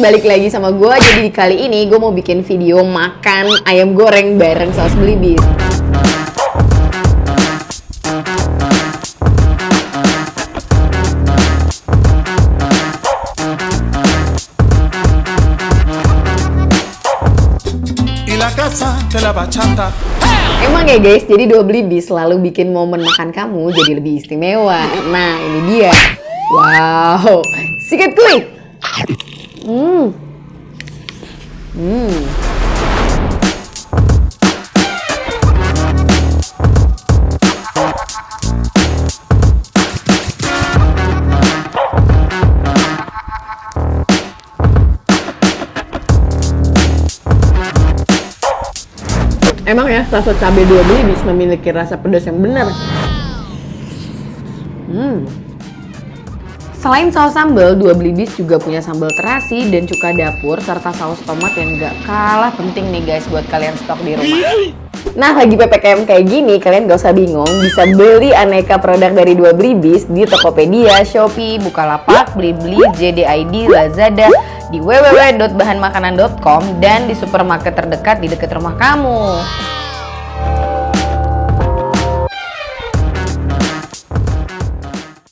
balik lagi sama gue. Jadi kali ini gue mau bikin video makan ayam goreng bareng saus Belibis. Emang ya guys, jadi Dua Belibis selalu bikin momen makan kamu jadi lebih istimewa. Nah ini dia. Wow, sikat kuy. Emang ya, rasa cabai Dua Belibis memiliki rasa pedas yang benar. Selain saus sambal, Dua Belibis juga punya sambal terasi dan cuka dapur serta saus tomat yang gak kalah penting nih guys buat kalian stok di rumah. Nah, lagi PPKM kayak gini, kalian gak usah bingung, bisa beli aneka produk dari Dua Belibis di Tokopedia, Shopee, Bukalapak, Blibli, JD.id, Lazada, di www.bahanmakanan.com dan di supermarket terdekat di dekat rumah kamu.